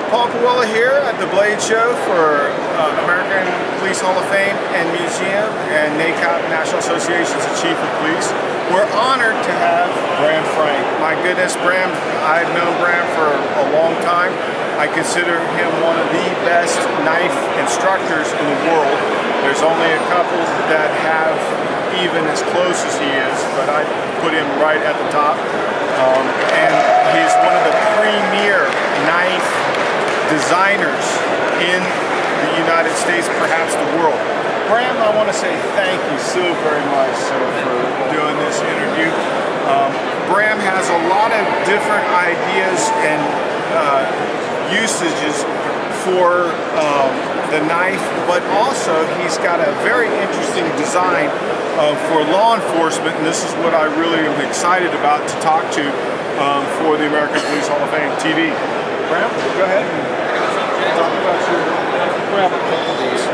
Here at the Blade Show for American Police Hall of Fame and Museum and NACOP, National Associations of Chief of Police. We're honored to have Bram Frank. My goodness, Bram, I've known Bram for a long time. I consider him one of the best knife instructors in the world. There's only a couple that have even as close as he is, but I put him right at the top. And he's one of the premier knife designers in the United States, perhaps the world. Bram, I want to say thank you so very much, sir, for doing this interview. Bram has a lot of different ideas and usages for the knife, but also he's got a very interesting design for law enforcement, and this is what I really am excited about to talk to for the American Police Hall of Fame TV. Bram, go ahead and talk about your grab a couple of these.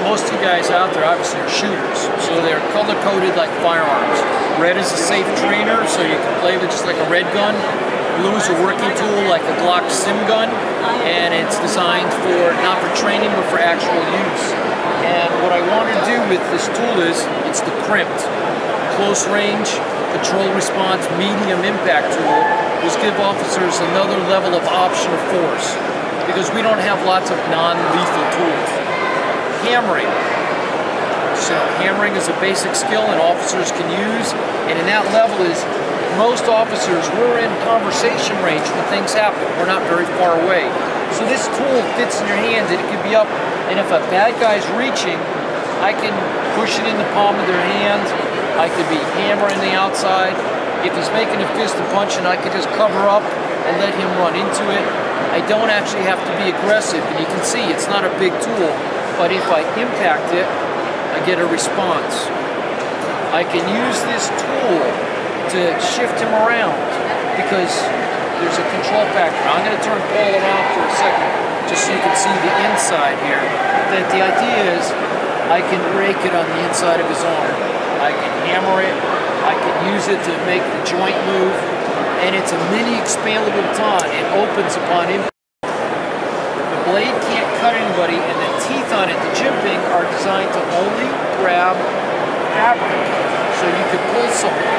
Most of you guys out there obviously are shooters, so they're color-coded like firearms. Red is a safe trainer, so you can play with just like a red gun. Blue is a working tool like a Glock sim gun, and it's designed for, not for training, but for actual use. And what I want to do with this tool is, it's the CRIMPT, Close Range Control Response Medium Impact Tool. Just give officers another level of option of force, because we don't have lots of non-lethal tools. Hammering. So hammering is a basic skill and officers can use, and in that level is, most officers, we're in conversation range when things happen. We're not very far away. So this tool fits in your hands, and it can be up, and if a bad guy's reaching, I can push it in the palm of their hand. I could be hammering the outside. If he's making a fist and punching, I could just cover up and let him run into it. I don't actually have to be aggressive, and you can see it's not a big tool, but if I impact it, I get a response. I can use this tool to shift him around because there's a control factor. I'm going to turn Paul around for a second just so you can see the inside here. That the idea is I can break it on the inside of his arm. I can hammer it. I can use it to make the joint move, and it's a mini expandable baton. It opens upon impact. The blade can't cut anybody, and the teeth on it, the jimping, are designed to only grab fabric, so you can pull something.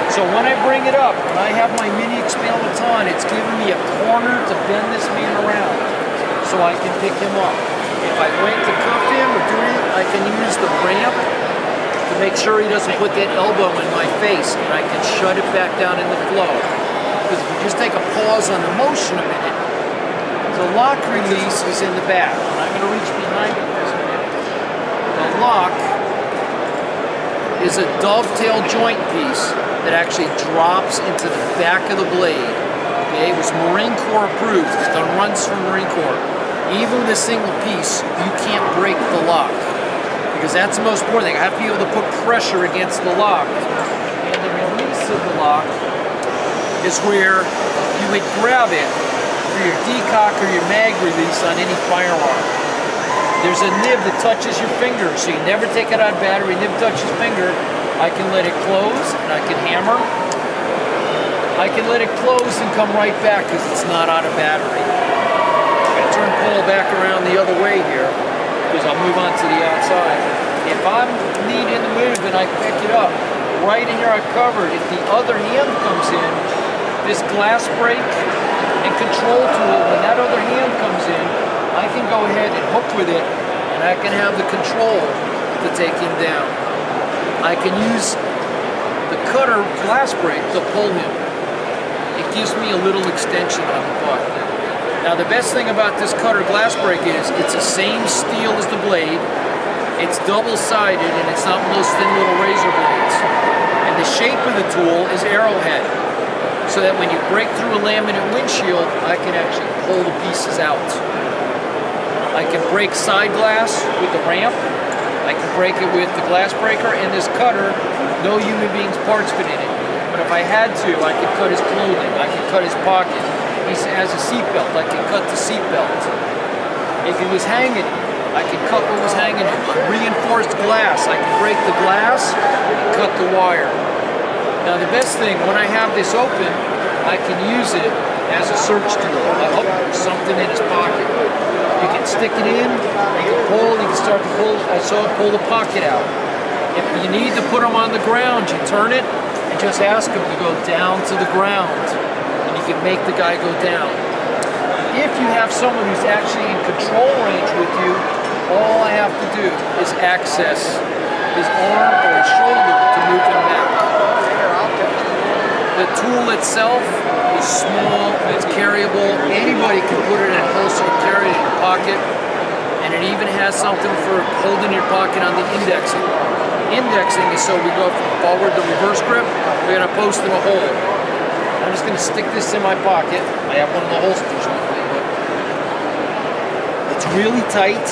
So when I bring it up, when I have my mini expandable baton, it's giving me a corner to bend this man around, so I can pick him up. If I wait to cuff him or do it, I can use the ramp to make sure he doesn't put that elbow in my face, and I can shut it back down in the flow. Because if you just take a pause on the motion a minute, the lock release is in the back. And I'm going to reach behind it for a minute. The lock is a dovetail joint piece that actually drops into the back of the blade. Okay, it was Marine Corps approved. It's done runs from Marine Corps. Even with a single piece, you can't break the lock, because that's the most important thing. I have to be able to put pressure against the lock. And the release of the lock is where you would grab it for your decock or your mag release on any firearm. There's a nib that touches your finger, so you never take it out of battery. Nib touches finger. I can let it close, and I can hammer. I can let it close and come right back because it's not out of battery. Turn Paul back around the other way here, because I'll move on to the outside. If I'm needing to move and I pick it up, right in here I've covered. If the other hand comes in, this glass break and control tool, when that other hand comes in, I can go ahead and hook with it, and I can have the control to take him down. I can use the cutter glass break to pull him. It gives me a little extension on the butt. Now the best thing about this cutter glass break is it's the same steel as the blade, it's double-sided, and it's not those thin little razor blades. And the shape of the tool is arrowhead, so that when you break through a laminate windshield, I can actually pull the pieces out. I can break side glass with the ramp, I can break it with the glass breaker, and this cutter, no human being's parts fit in it. But if I had to, I could cut his clothing, I could cut his pocket. He has a seatbelt, I can cut the seatbelt. If he was hanging, I can cut what was hanging in. Reinforced glass, I can break the glass and cut the wire. Now the best thing, when I have this open, I can use it has a search tool. Oh, there's something in his pocket. You can stick it in, you can pull, you can start to pull. I saw it pull the pocket out. If you need to put them on the ground, you turn it and just ask him to go down to the ground. And you can make the guy go down. If you have someone who's actually in control range with you, all I have to do is access his arm or his shoulder to move him back. The tool itself is small, it's carryable. Anybody can put it in a holster and carry it in your pocket. And it even has something for holding your pocket on the indexing. Indexing is so we go from forward to reverse grip. We're going to post in a hole. I'm just going to stick this in my pocket. I have one of the holsters with me. It's really tight.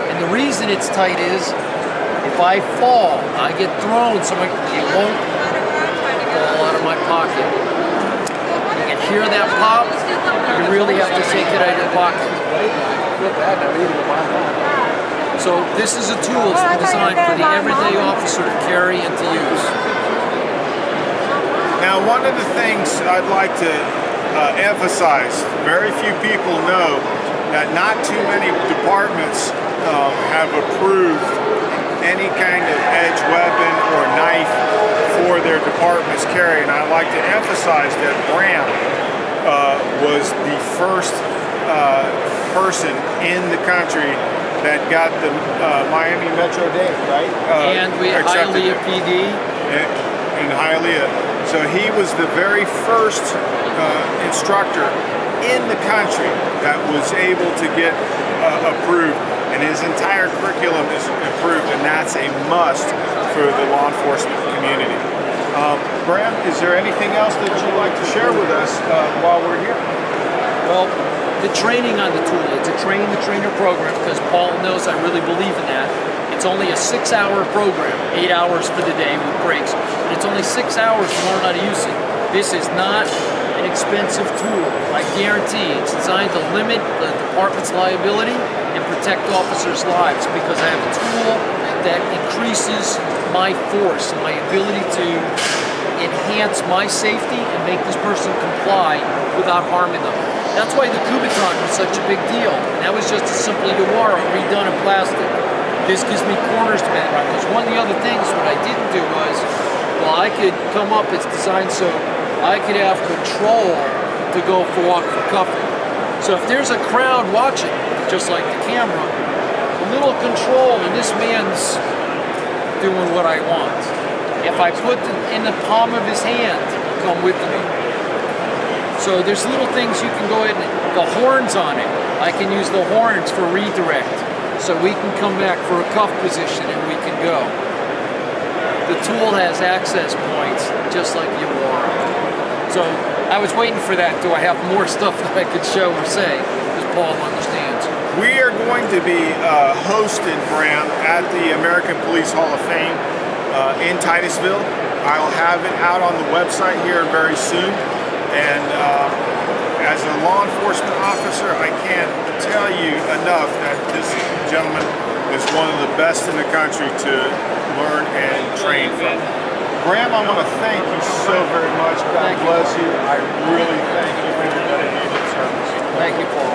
And the reason it's tight is if I fall, I get thrown, so it won't fall out of my pocket. You can hear that pop. You really have to take it out of your pocket. So this is a tool that's designed for the everyday officer to carry and to use. Now, one of the things I'd like to emphasize, very few people know that not too many departments have approved any kind of edge weapon or knife for their department's carry. And I'd like to emphasize that Bram was the first person in the country that got the Miami Metro-Dade, right? And we had Hialeah PD. In Hialeah. So he was the very first instructor in the country that was able to get approved, and his entire curriculum is approved, and that's a must for the law enforcement community. Bram, is there anything else that you'd like to share with us while we're here? Well, the training on the tool, it's a train the trainer program, because Paul knows I really believe in that. It's only a 6-hour program, 8 hours for the day with breaks. And it's only 6 hours to learn how to use it. This is not an expensive tool. I guarantee it's designed to limit the department's liability and protect officers' lives, because I have a tool that increases my force and my ability to enhance my safety and make this person comply without harming them. That's why the CRIMPT was such a big deal. And that was just a simple Yawara redone in plastic. This gives me corners to man around, because one of the other things what I didn't do was, well, I could come up, it's designed so I could have control to go walk for cuffing. So if there's a crowd watching, just like the camera, a little control and this man's doing what I want. If I put it in the palm of his hand, he'll come with me. So there's little things you can go ahead and, the horns on it, I can use the horns for redirect. So we can come back for a cuff position and we can go. The tool has access points, just like Yawara. So I was waiting for that. Do I have more stuff that I could show or say? Because Paul understands. We are going to be hosted, Bram, at the American Police Hall of Fame in Titusville. I'll have it out on the website here very soon. And as a law enforcement officer, I can't tell you enough that this gentleman is one of the best in the country to learn and train from. Bram, I want to thank you so very much. God bless you. I really thank you for your dedicated service. Thank you, Paul.